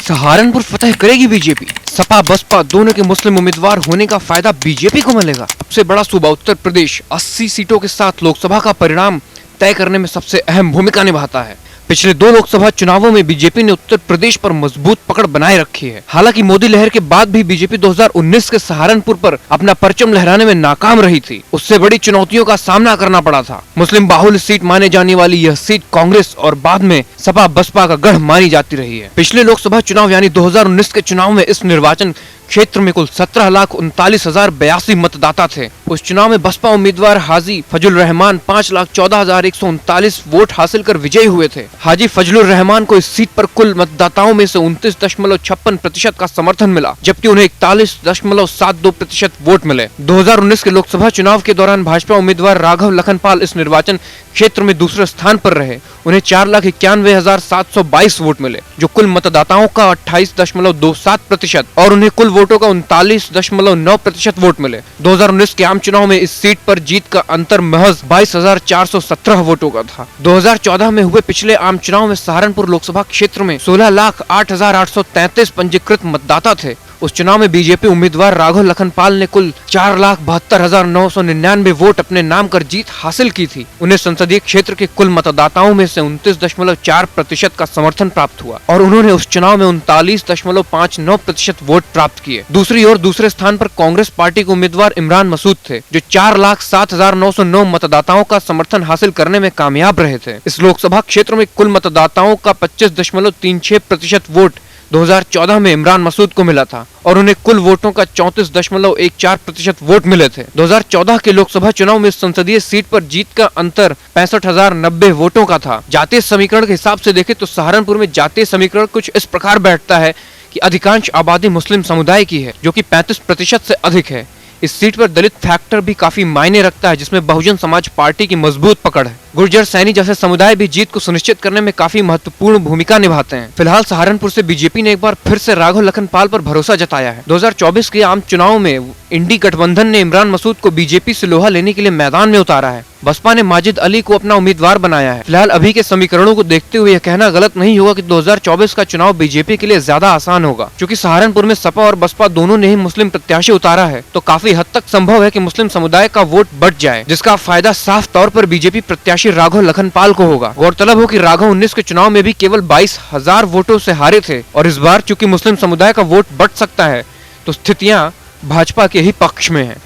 सहारनपुर फतह करेगी बीजेपी। सपा बसपा दोनों के मुस्लिम उम्मीदवार होने का फायदा बीजेपी को मिलेगा। सबसे बड़ा सूबा उत्तर प्रदेश 80 सीटों के साथ लोकसभा का परिणाम तय करने में सबसे अहम भूमिका निभाता है। पिछले 2 लोकसभा चुनावों में बीजेपी ने उत्तर प्रदेश पर मजबूत पकड़ बनाए रखी है। हालांकि मोदी लहर के बाद भी बीजेपी 2019 के सहारनपुर पर अपना परचम लहराने में नाकाम रही थी। उससे बड़ी चुनौतियों का सामना करना पड़ा था। मुस्लिम बाहुल्य सीट माने जाने वाली यह सीट कांग्रेस और बाद में सपा बसपा का गढ़ मानी जाती रही है। पिछले लोकसभा चुनाव यानी 2019 के चुनाव में इस निर्वाचन क्षेत्र में कुल 17,39,082 मतदाता थे। उस चुनाव में बसपा उम्मीदवार हाजी फजलुर रहमान 5,14,139 वोट हासिल कर विजयी हुए थे। हाजी फजलुर रहमान को इस सीट पर कुल मतदाताओं में से 29.56% का समर्थन मिला, जबकि उन्हें 41.72% वोट मिले। 2019 के लोकसभा चुनाव के दौरान भाजपा उम्मीदवार राघव लखनपाल इस निर्वाचन क्षेत्र में दूसरे स्थान पर रहे। उन्हें 4,91,722 वोट मिले, जो कुल मतदाताओं का 28.27% और उन्हें कुल वोटों का 39.9% वोट मिले। 2019 के आम चुनाव में इस सीट पर जीत का अंतर महज 22,417 वोटों का था। 2014 में हुए पिछले आम चुनाव में सहारनपुर लोकसभा क्षेत्र में 16,08,833 पंजीकृत मतदाता थे। उस चुनाव में बीजेपी उम्मीदवार राघव लखनपाल ने कुल 4,72,999 वोट अपने नाम कर जीत हासिल की थी। उन्हें संसदीय क्षेत्र के कुल मतदाताओं में से 29.4% का समर्थन प्राप्त हुआ और उन्होंने उस चुनाव में 39.59% वोट प्राप्त किए। दूसरी ओर दूसरे स्थान पर कांग्रेस पार्टी के उम्मीदवार इमरान मसूद थे, जो 4,07,909 मतदाताओं का समर्थन हासिल करने में कामयाब रहे थे। इस लोकसभा क्षेत्र में कुल मतदाताओं का 25.36% वोट 2014 में इमरान मसूद को मिला था और उन्हें कुल वोटों का 34.14% वोट मिले थे। 2014 के लोकसभा चुनाव में संसदीय सीट पर जीत का अंतर 65,090 वोटों का था। जातीय समीकरण के हिसाब से देखें तो सहारनपुर में जातीय समीकरण कुछ इस प्रकार बैठता है कि अधिकांश आबादी मुस्लिम समुदाय की है, जो कि 35% से अधिक है। इस सीट पर दलित फैक्टर भी काफी मायने रखता है, जिसमें बहुजन समाज पार्टी की मजबूत पकड़ है। गुर्जर सैनी जैसे समुदाय भी जीत को सुनिश्चित करने में काफी महत्वपूर्ण भूमिका निभाते हैं। फिलहाल सहारनपुर से बीजेपी ने एक बार फिर से राघव लखनपाल पर भरोसा जताया है। 2024 के आम चुनाव में इंडी गठबंधन ने इमरान मसूद को बीजेपी से लोहा लेने के लिए मैदान में उतारा है। बसपा ने माजिद अली को अपना उम्मीदवार बनाया है। फिलहाल अभी के समीकरणों को देखते हुए यह कहना गलत नहीं होगा कि 2024 का चुनाव बीजेपी के लिए ज्यादा आसान होगा, क्योंकि सहारनपुर में सपा और बसपा दोनों ने ही मुस्लिम प्रत्याशी उतारा है, तो काफी हद तक संभव है कि मुस्लिम समुदाय का वोट बढ़ जाए, जिसका फायदा साफ तौर पर बीजेपी प्रत्याशी राघव लखनपाल को होगा। गौरतलब हो कि राघव 19 के चुनाव में भी केवल 22,000 वोटों से हारे थे और इस बार चूंकि मुस्लिम समुदाय का वोट बढ़ सकता है, तो स्थितियां भाजपा के ही पक्ष में है।